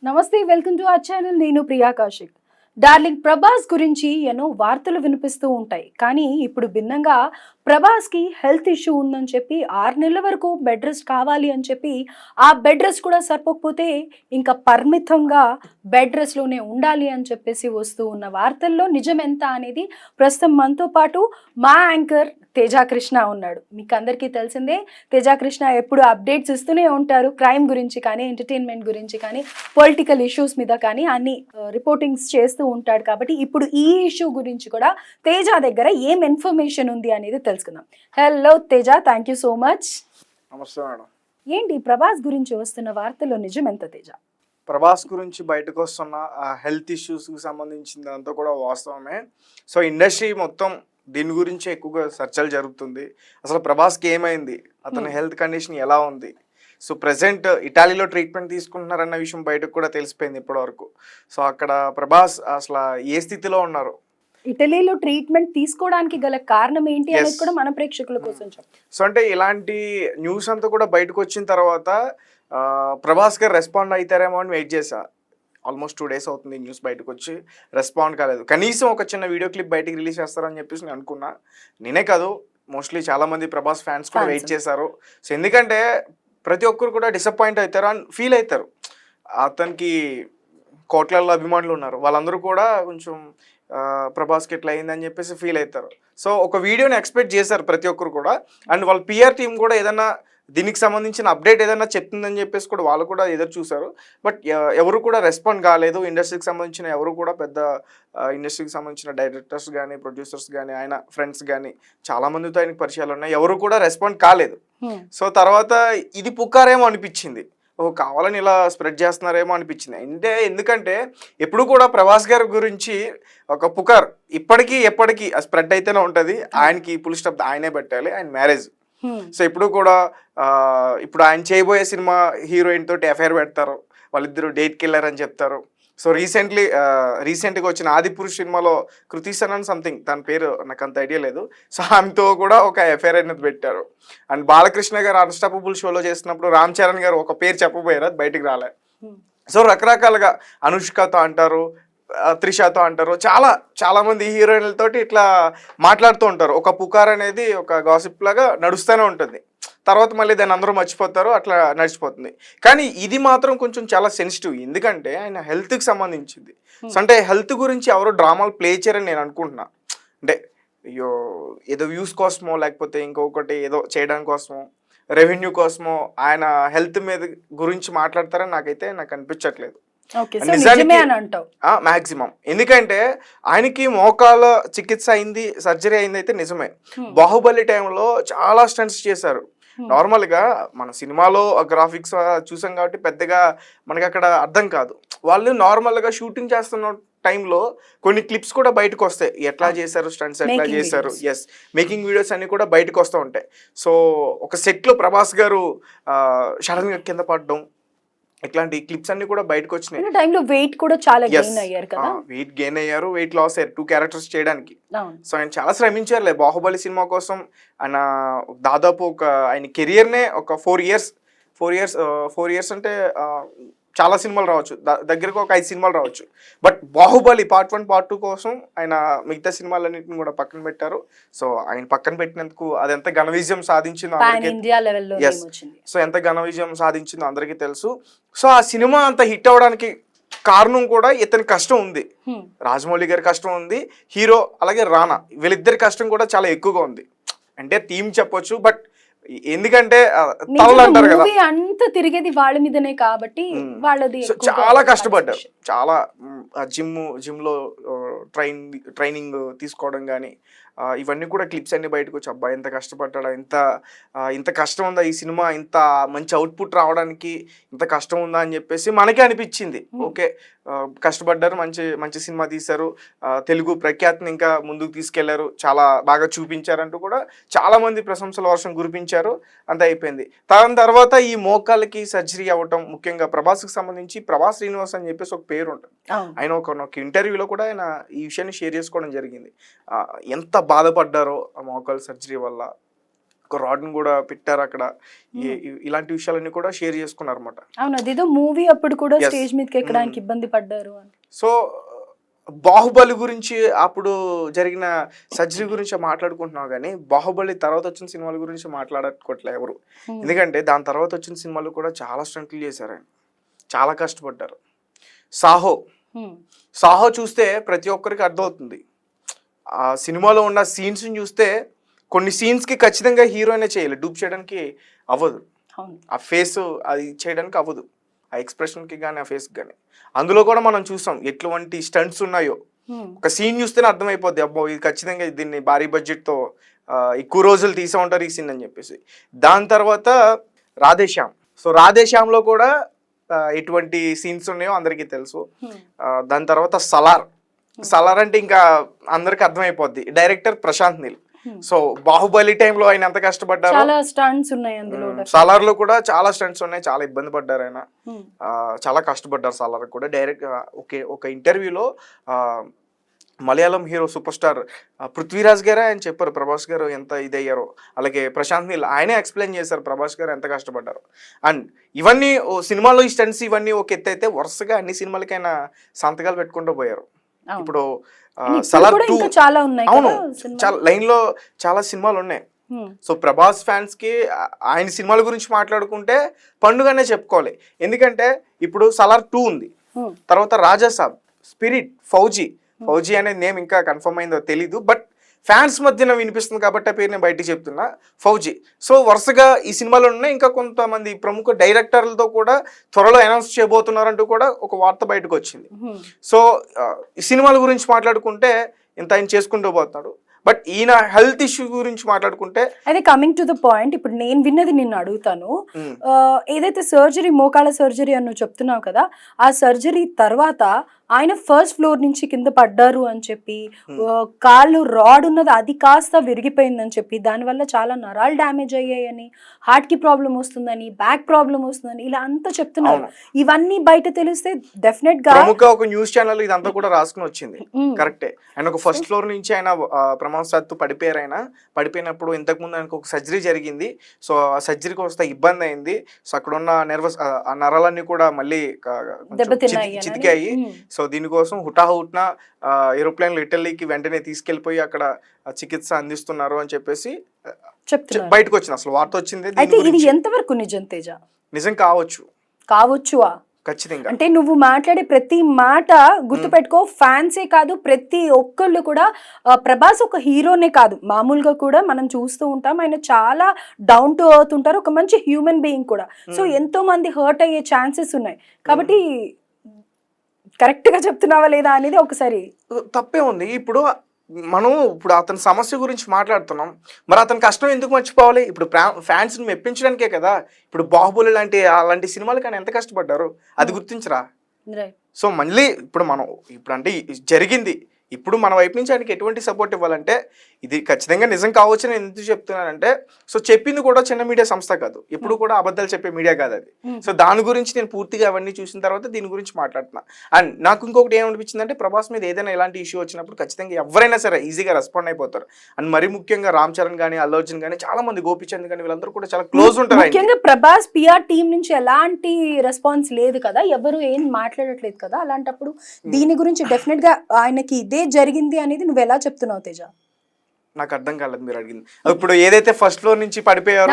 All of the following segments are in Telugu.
నమస్తే, వెల్కమ్ టు అవర్ ఛానల్. నేను ప్రియా కౌశిక్. డార్లింగ్ ప్రభాస్ గురించి ఎన్నో వార్తలు వినిపిస్తూ ఉంటాయి. కానీ ఇప్పుడు భిన్నంగా ప్రభాస్‌కి హెల్త్ ఇష్యూ ఉందని చెప్పి 6 నెలల వరకు బెడ్ రెస్ట్ కావాలి అని చెప్పి, ఆ బెడ్ రెస్ట్ కూడా సరిపోకపోతే ఇంకా పరిమితంగా బెడ్ రెస్ట్‌లోనే ఉండాలి అని చెప్పేసి వస్తూ ఉన్న వార్తల్లో నిజం ఎంత అనేది ప్రస్తుతం మనతో పాటు మా యాంకర్ తేజకృష్ణ ఉన్నాడు. మీకు అందరికీ తెలిసిందే, తేజకృష్ణ ఎప్పుడు అప్డేట్స్ ఇస్తూనే ఉంటారు. క్రైమ్ గురించి కానీ, ఎంటర్‌టైన్‌మెంట్ గురించి కానీ, పొలిటికల్ ఇష్యూస్ మీద కానీ అన్ని రిపోర్టింగ్స్ చేస్తూ ఉంటాడు. కాబట్టి ఇప్పుడు ఈ ఇష్యూ గురించి కూడా తేజ దగ్గర ఏం ఇన్ఫర్మేషన్ ఉంది అనేది తెలుసుకుందాం. Hello Teja, thank you so much. నమస్తే మేడం. ఏంటి ప్రభాస్ గురించి వస్తున్న వార్తల్లో నిజం ఎంత తేజ? ప్రభాస్ గురించి బయటకు వస్తున్న హెల్త్ ఇష్యూస్కి సంబంధించిందంతా కూడా వాస్తవమే. సో ఇండస్ట్రీ మొత్తం దీని గురించి ఎక్కువగా చర్చలు జరుగుతుంది. అసలు ప్రభాస్కి ఏమైంది, అతని హెల్త్ కండిషన్ ఎలా ఉంది, సో ప్రెసెంట్ ఇటాలీలో ట్రీట్మెంట్ తీసుకుంటున్నారన్న విషయం బయటకు కూడా తెలిసిపోయింది ఇప్పటివరకు. సో అక్కడ ప్రభాస్ అసలు ఏ స్థితిలో ఉన్నారు, ఇటలీలో ట్రీట్మెంట్ తీసుకోవడానికి గల కారణం ఏంటి అనేది కూడా మన ప్రేక్షకుల కోసం చెప్పు. సో అంటే ఇలాంటి న్యూస్ అంతా కూడా బయటకు వచ్చిన తర్వాత ప్రభాస్ గారు రెస్పాండ్ అవుతారేమో అని వెయిట్ చేశా. ఆల్మోస్ట్ 2 days అవుతుంది న్యూస్ బయటకు వచ్చి, రెస్పాండ్ కాలేదు. కనీసం ఒక చిన్న వీడియో క్లిప్ బయటకు రిలీజ్ చేస్తారని చెప్పేసి నేను అనుకున్నా. నేనే కాదు, మోస్ట్లీ చాలామంది ప్రభాస్ ఫ్యాన్స్ కూడా వెయిట్ చేశారు. సో ఎందుకంటే ప్రతి ఒక్కరు కూడా డిసప్పాయింట్ అవుతారు అని ఫీల్ అవుతారు. అతనికి కోట్లల్లో అభిమానులు ఉన్నారు, వాళ్ళందరూ కూడా కొంచెం ప్రభాస్కి ఎట్లా అయిందని చెప్పేసి ఫీల్ అవుతారు. సో ఒక వీడియోని ఎక్స్పెక్ట్ చేశారు ప్రతి ఒక్కరు కూడా. అండ్ వాళ్ళ పిఆర్ టీం కూడా ఏదన్నా దీనికి సంబంధించిన అప్డేట్ ఏదైనా చెప్తుందని చెప్పేసి కూడా వాళ్ళు కూడా ఎదురు చూశారు. బట్ ఎవరు కూడా రెస్పాండ్ కాలేదు. ఇండస్ట్రీకి సంబంధించిన ఎవరు కూడా పెద్ద ఇండస్ట్రీకి సంబంధించిన డైరెక్టర్స్ కానీ, ప్రొడ్యూసర్స్ కానీ, ఆయన ఫ్రెండ్స్ కానీ చాలామందితో ఆయనకి పరిచయాలు ఉన్నాయి, ఎవరు కూడా రెస్పాండ్ కాలేదు. సో తర్వాత ఇది పుకారేమో అనిపించింది, కావాలని ఇలా స్ప్రెడ్ చేస్తున్నారేమో అనిపించింది. అంటే ఎందుకంటే ఎప్పుడు కూడా ప్రభాస్ గారి గురించి ఒక పుకార్ ఇప్పటికీ ఎప్పటికీ స్ప్రెడ్ అయితేనే ఉంటుంది. ఆయనకి ఫుల్ స్టాప్ ఆయనే పెట్టాలి, ఆయన మ్యారేజ్. సో ఇప్పుడు కూడా ఇప్పుడు ఆయన చేయబోయే సినిమా హీరోయిన్ తోటి అఫైర్ పెడతారు, వాళ్ళిద్దరు డేట్కి వెళ్ళారని చెప్తారు. సో రీసెంట్గా వచ్చిన ఆదిపురుష్ సినిమాలో కృతి సనన్ సంథింగ్, తన పేరు నాకు అంత ఐడియా లేదు. సో ఆమెతో కూడా ఒక అఫైర్ అనేది పెట్టారు. అండ్ బాలకృష్ణ గారు అన్స్టాపబుల్ షోలో చేసినప్పుడు రామ్ చరణ్ గారు ఒక పేరు చెప్పబోయారు, అది బయటకు రాలే. సో రకరకాలుగా అనుష్కతో అంటారు, త్రిషతో అంటారు, చాలా మంది హీరోయిన్లతోటి ఇట్లా మాట్లాడుతూ ఉంటారు. ఒక పుకార్ అనేది ఒక గాసిప్ లాగా నడుస్తూనే ఉంటుంది. తర్వాత మళ్ళీ దాన్ని అందరూ మర్చిపోతారు, అట్లా నడిచిపోతుంది. కానీ ఇది మాత్రం కొంచెం చాలా సెన్సిటివ్, ఎందుకంటే ఆయన హెల్త్కి సంబంధించింది. సో అంటే హెల్త్ గురించి ఎవరో డ్రామాలు ప్లే చేయరని నేను అనుకుంటున్నా. అంటే అయ్యో ఏదో వ్యూస్ కోసమో, లేకపోతే ఇంకొకటి ఏదో చేయడానికి కోసమో, రెవెన్యూ కోసమో ఆయన హెల్త్ మీద గురించి మాట్లాడతారని నాకు అనిపించట్లేదు మాక్సిమం. ఎందుకంటే ఆయనకి మోకాల చికిత్స అయింది, సర్జరీ అయింది అయితే నిజమే. బాహుబలి టైంలో చాలా స్టంట్స్ చేశారు. నార్మల్గా మన సినిమాలో గ్రాఫిక్స్ చూసాం కాబట్టి పెద్దగా మనకి అక్కడ అర్థం కాదు. వాళ్ళు నార్మల్గా షూటింగ్ చేస్తున్న టైంలో కొన్ని క్లిప్స్ కూడా బయటకు వస్తాయి, ఎట్లా చేశారు స్టంట్స్, ఎట్లా చేశారు. ఎస్, మేకింగ్ వీడియోస్ అన్ని కూడా బయటకు వస్తూ ఉంటాయి. సో ఒక సెట్లో ప్రభాస్ గారు సడన్గా కింద పడడం, ఇట్లాంటి క్లిప్స్ అన్ని కూడా బయటకు వచ్చినాయి. వెయిట్ కూడా చాలా గెయిన్ అయ్యారు కదా, వెయిట్ గెయిన్ అయ్యారు, వెయిట్ లాస్ అయ్యారు 2 క్యారెక్టర్స్ చేయడానికి. సో ఆయన చాలా శ్రమించారులే బాహుబలి సినిమా కోసం. ఆయన దాదాపు ఆయన కెరియర్నే ఒక 4 years అంటే చాలా సినిమాలు రావచ్చు, దగ్గరకు ఒక 5 సినిమాలు రావచ్చు. బట్ బాహుబలి పార్ట్ 1 పార్ట్ 2 కోసం ఆయన మిగతా సినిమాలన్నింటిని కూడా పక్కన పెట్టారు. సో ఆయన పక్కన పెట్టినందుకు అది ఎంత ఘన విజయం సాధించిందో సో ఎంత ఘన విజయం సాధించిందో అందరికీ తెలుసు. సో ఆ సినిమా అంత హిట్ అవ్వడానికి కారణం కూడా ఇతని కష్టం ఉంది, రాజమౌళి గారి కష్టం ఉంది, హీరో అలాగే రానా వీళ్ళిద్దరి కష్టం కూడా చాలా ఎక్కువగా ఉంది. అంటే థీమ్ చెప్పొచ్చు, బట్ ఎందుకంటే తలలు అంటారు కదా, అంత తిరిగేది వాళ్ళ మీదనే కాబట్టి వాళ్ళది చాలా కష్టపడ్డారు. చాలా జిమ్ లో ట్రైనింగ్ తీసుకోవడం కానీ ఇవన్నీ కూడా క్లిప్స్ అన్ని బయటకు వచ్చి, అబ్బాయి ఎంత కష్టపడ్డా, ఇంత కష్టం ఉందా ఈ సినిమా, ఇంత మంచి అవుట్పుట్ రావడానికి ఇంత కష్టం ఉందా అని చెప్పేసి మనకే అనిపించింది. ఓకే, కష్టపడ్డారు, మంచి సినిమా తీశారు, తెలుగు ప్రఖ్యాతిని ఇంకా ముందుకు తీసుకెళ్లారు, చాలా బాగా చూపించారంటూ కూడా చాలా మంది ప్రశంసల వర్షం కురిపించారు. అంత అయిపోయింది. దాని తర్వాత ఈ మోకాళ్ళకి సర్జరీ అవ్వటం, ముఖ్యంగా ప్రభాస్కి సంబంధించి ప్రభాస్ శ్రీనివాస్ అని చెప్పేసి ఒక పేరు ఉంటుంది. ఆయన ఒక ఇంటర్వ్యూలో కూడా ఆయన ఈ విషయాన్ని షేర్ చేసుకోవడం జరిగింది, ఎంత బాధపడ్డారో ఆ మోకాలు సర్జరీ వల్ల. ఒక రాడ్ని కూడా పెట్టారు అక్కడ. ఇలాంటి విషయాలన్నీ కూడా షేర్ చేసుకున్నారు అనమాట. అవును, అదేదో మూవీ అప్పుడు కూడా Yes. స్టేజ్ మీదకి ఎక్కడానికి ఇబ్బంది పడ్డారు అని. సో బాహుబలి గురించి అప్పుడు జరిగిన సర్జరీ గురించి మాట్లాడుకుంటున్నాం కానీ బాహుబలి తర్వాత వచ్చిన సినిమాల గురించి మాట్లాడుకోవట్లే ఎవరు. ఎందుకంటే దాని తర్వాత వచ్చిన సినిమాలు కూడా చాలా స్టంట్లు చేశారు ఆయన, చాలా కష్టపడ్డారు. సాహో సాహో చూస్తే ప్రతి ఒక్కరికి అర్థమవుతుంది. ఆ సినిమాలో ఉన్న సీన్స్ని చూస్తే కొన్ని సీన్స్కి ఖచ్చితంగా హీరోయినే చేయాలి, డూప్ చేయడానికి అవ్వదు. ఆ ఫేస్ అది చేయడానికి అవ్వదు, ఆ ఎక్స్ప్రెషన్కి కానీ ఆ ఫేస్కి కానీ. అందులో కూడా మనం చూసాం ఎటువంటి స్టంట్స్ ఉన్నాయో. ఒక సీన్ చూస్తేనే అర్థమైపోద్ది, అబ్బో ఇది ఖచ్చితంగా దీన్ని భారీ బడ్జెట్తో ఎక్కువ రోజులు తీసే ఉంటారు ఈ సీన్ అని చెప్పేసి. దాని తర్వాత రాధేశ్యామ్. సో రాధేశ్యామ్లో కూడా ఎటువంటి సీన్స్ ఉన్నాయో అందరికీ తెలుసు. దాని తర్వాత సలార్. సలార్ అంటే ఇంకా అందరికి అర్థమైపోద్ది, డైరెక్టర్ ప్రశాంత్ నీల్. సో బాహుబలి టైంలో ఆయన ఎంత కష్టపడ్డారు, చాలా స్టంట్స్ ఉన్నాయి అందులో. సాలార్ లో కూడా చాలా స్టంట్స్ ఉన్నాయి, చాలా ఇబ్బంది పడ్డారు ఆయన, చాలా కష్టపడ్డారు సాలార్ కూడా. డైరెక్ట్ ఒక ఇంటర్వ్యూలో Malayalam hero super star Prithviraj గారే ఆయన చెప్పారు ప్రభాస్ గారు ఎంత ఇదయ్యారో. అలాగే ప్రశాంత్ నీల్ ఆయనే ఎక్స్ప్లెయిన్ చేశారు ప్రభాస్ గారు ఎంత కష్టపడ్డారు. అండ్ ఇవన్నీ సినిమాలో ఈ స్టంట్స్ ఇవన్నీ ఒక ఎత్తు అయితే, వరుసగా అన్ని సినిమాలకైనా సంతకాలు పెట్టుకుంటూ పోయారు. ఇప్పుడు సలార్ 2 చాలా ఉన్నాయి, అవును, చాలా లైన్ లో చాలా సినిమాలు ఉన్నాయి. సో ప్రభాస్ ఫ్యాన్స్ కి ఆయన సినిమాల గురించి మాట్లాడుకుంటే పండుగనే చెప్పుకోవాలి. ఎందుకంటే ఇప్పుడు సలార్ 2 ఉంది, తర్వాత రాజాసాబ్, స్పిరిట్, ఫౌజీ అనే నేమ్ ఇంకా కన్ఫర్మ్ అయిందో తెలీదు, బట్ ఫ్యాన్స్ మధ్యన వినిపిస్తుంది కాబట్టి ఆ పేరు నేను బయటికి చెప్తున్నా, ఫౌజీ. సో వరుసగా ఈ సినిమాలో ఉన్నాయి. ఇంకా కొంతమంది ప్రముఖ డైరెక్టర్లతో కూడా త్వరలో అనౌన్స్ చేయబోతున్నారంటూ కూడా ఒక వార్త బయటకు వచ్చింది. సో ఈ సినిమాల గురించి మాట్లాడుకుంటే ఇంత ఆయన చేసుకుంటూ పోతున్నాడు. బట్ ఈయన హెల్త్ ఇష్యూ గురించి మాట్లాడుకుంటే, అయితే కమింగ్ టు ద పాయింట్, ఇప్పుడు నేను విన్నది నిన్ను అడుగుతాను. ఏదైతే సర్జరీ, మోకాళ్ళ సర్జరీ అని నువ్వు చెప్తున్నావు కదా, ఆ సర్జరీ తర్వాత ఆయన ఫస్ట్ ఫ్లోర్ నుంచి కింద పడ్డారు అని చెప్పి, కాళ్ళు రాడ్ ఉన్నది అది కాస్త విరిగిపోయిందని చెప్పి, దానివల్ల చాలా నరాలు డ్యామేజ్ అయ్యాయని, హార్ట్ కి ప్రాబ్లం వస్తుందని, బ్యాక్ ప్రాబ్లం వస్తుందని ఇలా అంతా చెప్తున్నారు. ఇవన్నీ బయట తెలిస్తే డెఫినెట్ గా ఒక న్యూస్ ఛానల్ ఇదంతా కూడా రాసుకుని వచ్చింది. కరెక్టే, ఆయన ఒక ఫస్ట్ ఫ్లోర్ నుంచి ఆయన ప్రమాదవశాత్తు పడిపోయారు. ఆయన పడిపోయినప్పుడు ఇంతకు ముందు ఆయనకు ఒక సర్జరీ జరిగింది. సో ఆ సర్జరీకి వస్తే ఇబ్బంది అయింది. సో అక్కడ ఉన్న ఆ నరాలన్నీ కూడా మళ్ళీ చితికాయి. సో దీనికోసం హుటాహుట్న ఏరోప్లేన్లో ఇటలీకి వెంటనే తీసుకెళ్లిపోయి అక్కడ చికిత్స అందిస్తున్నారు అని చెప్పేసి బయటకు వచ్చింది. అసలు వార్త వచ్చింది. అయితే ఇది ఎంతవరకు నిజం తేజ? నిజం కావచ్చువా? ఖచ్చితంగా. అంటే నువ్వు మాట్లాడే ప్రతి మాట గుర్తుపెట్టుకో, ఫ్యాన్సే కాదు ప్రతి ఒక్కళ్ళు కూడా, ప్రభాస్ ఒక హీరోనే కాదు, మామూలుగా కూడా మనం చూస్తూ ఉంటాం ఆయన చాలా డౌన్ టు ఎర్త్ ఉంటారు, ఒక మంచి హ్యూమన్ బీయింగ్ కూడా. సో ఎంతో మంది హర్ట్ అయ్యే ఛాన్సెస్ ఉన్నాయి. కాబట్టి కరెక్ట్ గా చెప్తున్నావా లేదా అనేది ఒకసారి. తప్పే ఉంది. ఇప్పుడు అతని సమస్య గురించి మాట్లాడుతున్నాం, మరి అతని కష్టం ఎందుకు మర్చిపోవాలి? ఇప్పుడు ఫ్యాన్స్ ని మెప్పించడానికే కదా. ఇప్పుడు బాహుబలి అలాంటి సినిమాలు కానీ ఎంత కష్టపడ్డారు, అది గుర్తించరా? సో మళ్ళీ ఇప్పుడు అంటే జరిగింది, ఇప్పుడు మన వైపు నుంచి ఆయనకి ఎటువంటి సపోర్ట్ ఇవ్వాలంటే, ఇది ఖచ్చితంగా నిజం కావచ్చు. నేను ఎందుకు చెప్తున్నానంటే, సో చెప్పింది కూడా చిన్న మీడియా సంస్థ కాదు, ఎప్పుడు కూడా అబద్ధాలు చెప్పే మీడియా కాదు అది. సో దాని గురించి నేను పూర్తిగా అవన్నీ చూసిన తర్వాత దీని గురించి మాట్లాడుతున్నా. అండ్ నాకు ఇంకొకటి ఏమనిపించింది అంటే, ప్రభాస్ మీద ఏదైనా ఎలాంటి ఇష్యూ వచ్చినప్పుడు ఖచ్చితంగా ఎవరైనా సరే ఈజీగా రెస్పాండ్ అయిపోతారు. అండ్ మరీ ముఖ్యంగా రామ్ చరణ్ కానీ, అల్లు అర్జున్ కానీ, చాలా మంది, గోపిచంద్ కానీ, వీళ్ళందరూ కూడా చాలా క్లోజ్ ఉంటారు. ముఖ్యంగా ప్రభాస్ పిఆర్ టీమ్ నుంచి ఎలాంటి రెస్పాన్స్ లేదు కదా, ఎవరు ఏం మాట్లాడట్లేదు కదా, అలాంటప్పుడు దీని గురించి డెఫినెట్ గా ఆయనకి ఇదే జరిగింది అనేది నువ్వు ఎలా చెప్తున్నావు తేజ? నాకు అర్థం కాలేదు మీరు అడిగింది. ఇప్పుడు ఏదైతే ఫస్ట్ ఫ్లోర్ నుంచి పడిపోయారు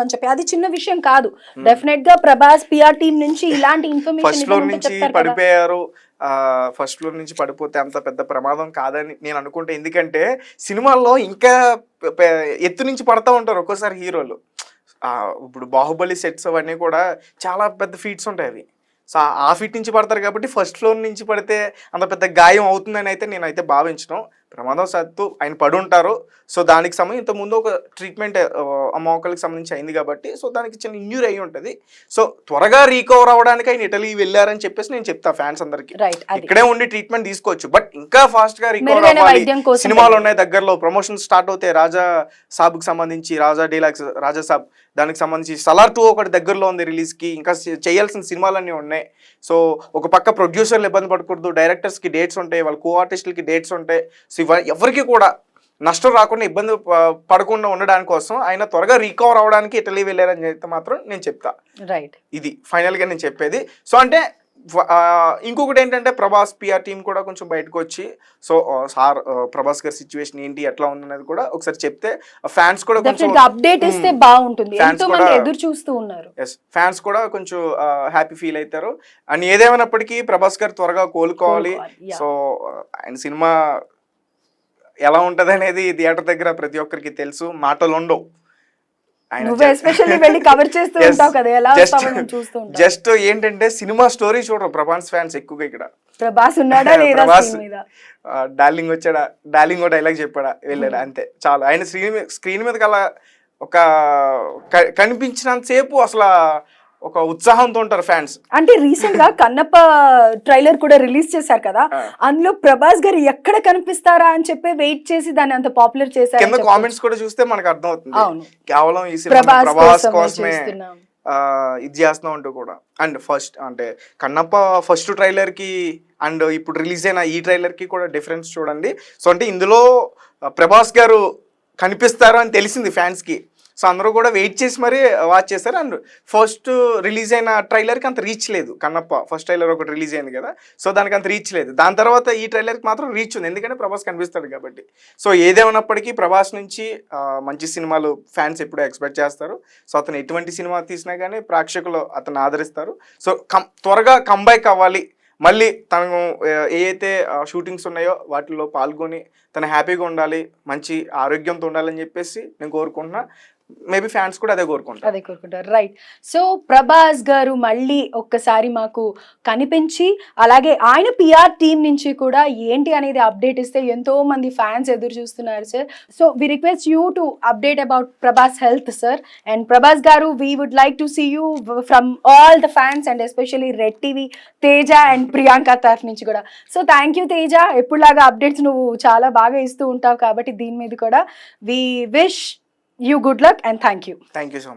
అని చెప్పి, అది చిన్న విషయం కాదు. డెఫినెట్ గా ప్రభాస్ పిఆర్ టీమ్ నుంచి ఇలాంటి ఇన్ఫర్మేషన్ ఫస్ట్ ఫ్లోర్ నుంచి పడిపోయారు, ఫస్ట్ ఫ్లోర్ నుంచి పడిపోతే అంత పెద్ద ప్రమాదం కాదని నేను అనుకుంటే. ఎందుకంటే సినిమాల్లో ఇంకా ఎత్తు నుంచి పడతా ఉంటారు ఒక్కోసారి హీరోలు. ఇప్పుడు బాహుబలి సెట్స్ అవన్నీ కూడా చాలా పెద్ద ఫీట్స్ ఉంటాయి అవి. సో ఆ ఫీట్ నుంచి పడతారు కాబట్టి ఫస్ట్ ఫ్లోర్ నుంచి పడితే అంత పెద్ద గాయం అవుతుందని అయితే నేనైతే భావించను. ప్రమాదవశాత్తు ఆయన పడి ఉంటారు. సో దానికి సంబంధించి ఇంతకుముందు ఒక ట్రీట్మెంట్ మోకాళ్ళకి సంబంధించి అయింది కాబట్టి, సో దానికి చిన్న ఇంజ్యూరీ అయి ఉంటుంది. సో త్వరగా రీకవర్ అవ్వడానికి ఆయన ఇటలీ వెళ్ళారని చెప్పేసి నేను చెప్తా ఫ్యాన్స్ అందరికి, ఇక్కడే ఉండి ట్రీట్మెంట్ తీసుకోవచ్చు. బట్ ఇంకా ఫాస్ట్ గా రికవర్ అవ్వాలి. సినిమాలు ఉన్నాయి దగ్గరలో, ప్రమోషన్ స్టార్ట్ అవుతాయి. రాజా సాబ్కి సంబంధించి, రాజా డీలాక్స్, రాజా సాబ్, దానికి సంబంధించి సలార్ 2 ఒకటి దగ్గరలో ఉంది రిలీజ్ కి. ఇంకా చేయాల్సిన సినిమాలన్నీ ఉన్నాయి. సో ఒక పక్క ప్రొడ్యూసర్లు ఇబ్బంది పడకూడదు, డైరెక్టర్స్ కి డేట్స్ ఉంటాయి, వాళ్ళ కో ఆర్టిస్టులకి డేట్స్ ఉంటాయి. సో ఎవరికి కూడా నష్టం రాకుండా ఇబ్బంది పడకుండా ఉండడానికి కోసం ఆయన త్వరగా రికవర్ అవడానికి ఇటలీ వెళ్ళారని చెప్తే మాత్రం నేను చెప్తా. రైట్. ఇది ఫైనల్గా నేను చెప్పేది. సో అంటే ఇంకొకటి ఏంటంటే ప్రభాస్ పిఆర్ టీం కూడా కొంచెం బయటకు వచ్చి సో సార్ ప్రభాస్ గారి సిచ్యువేషన్ ఏంటి ఎట్లా ఉందనేది కూడా ఒకసారి చెప్తే ఫ్యాన్స్ కూడా కొంచెం అప్డేట్ ఇస్తే బాగుంటుంది. ఎంతో మంది ఎదురు చూస్తూ ఉన్నారు. ఫ్యాన్స్ కూడా కొంచెం హ్యాపీ ఫీల్ అవుతారు. అండ్ ఏదేమైనప్పటికీ ప్రభాస్ గారు త్వరగా కోలుకోవాలి. సో ఆయన సినిమా ఎలా ఉంటది అనేది థియేటర్ దగ్గర ప్రతి ఒక్కరికి తెలుసు, మాటలు ఉండవు. జస్ట్ ఏంటంటే సినిమా స్టోరీ చూడరు ప్రభాస్ ఫ్యాన్స్ ఎక్కువగా. ఇక్కడ ప్రభాస్ ఉన్నాడా లేదా డార్లింగ్ వచ్చాడా, డార్లింగ్ ఒక డైలాగ్ చెప్పాడా, వెళ్ళాడా, అంతే చాలు. ఆయన స్క్రీన్ మీద అలా ఒక కనిపించినంతసేపు అసలు ఒక ఉత్సాహంతో ఉంటారు ఫ్యాన్స్. అంటే రీసెంట్ గా కన్నప్ప ట్రైలర్ కూడా రిలీజ్ చేశారు కదా, అందులో ప్రభాస్ గారు ఎక్కడ కనిపిస్తారా అని చెప్పి వెయిట్ చేసి దాన్ని అంత పాపులర్ చేశారు. కింద కామెంట్స్ కూడా చూస్తే మనకు అర్థం అవుతుంది కేవలం ఈ సినిమా ప్రభాస్ కోసమే ఇది చేస్తున్నాం అంటూ కూడా. అండ్ ఫస్ట్ అంటే కన్నప్ప ఫస్ట్ ట్రైలర్ కి అండ్ ఇప్పుడు రిలీజ్ అయిన ఈ ట్రైలర్ కి కూడా డిఫరెన్స్ చూడండి. సో అంటే ఇందులో ప్రభాస్ గారు కనిపిస్తారు అని తెలిసింది ఫ్యాన్స్ కి. సో అందరూ కూడా వెయిట్ చేసి మరీ వాచ్ చేశారు. అండ్ ఫస్ట్ రిలీజ్ అయిన ట్రైలర్కి అంత రీచ్ లేదు. కన్నప్ప ఫస్ట్ ట్రైలర్ ఒకటి రిలీజ్ అయింది కదా, సో దానికి అంత రీచ్ లేదు. దాని తర్వాత ఈ ట్రైలర్కి మాత్రం రీచ్ ఉంది, ఎందుకంటే ప్రభాస్ కనిపిస్తాడు కాబట్టి. సో ఏదేమన్నప్పటికీ ప్రభాస్ నుంచి మంచి సినిమాలు ఫ్యాన్స్ ఎప్పుడూ ఎక్స్పెక్ట్ చేస్తారు. సో అతను ఎటువంటి సినిమా తీసినా కానీ ప్రేక్షకులు అతను ఆదరిస్తారు. సో త్వరగా కంబ్యాక్ అవ్వాలి, మళ్ళీ తను ఏదైతే షూటింగ్స్ ఉన్నాయో వాటిల్లో పాల్గొని తను హ్యాపీగా ఉండాలి, మంచి ఆరోగ్యంతో ఉండాలని చెప్పేసి నేను కోరుకుంటున్నా. మేబీ ఫ్యాన్స్ కూడా అదే కోరుకుంటారు. రైట్. సో ప్రభాస్ గారు మళ్ళీ ఒక్కసారి మాకు కనిపించి, అలాగే ఆయన పిఆర్ టీం నుంచి కూడా ఏంటి అనేది అప్డేట్ ఇస్తే ఎంతో మంది ఫ్యాన్స్ ఎదురు చూస్తున్నారు sir. So we request you to update about Prabhas health sir. And Prabhas garu, we would like to see you from all the fans and especially Red TV, Teja and Priyanka తరఫు నుంచి కూడా. సో థ్యాంక్ యూ తేజ, ఎప్పుడులాగా అప్డేట్స్ నువ్వు చాలా బాగా ఇస్తూ ఉంటావు కాబట్టి దీని మీద కూడా we wish you good luck and thank you. Thank you so much.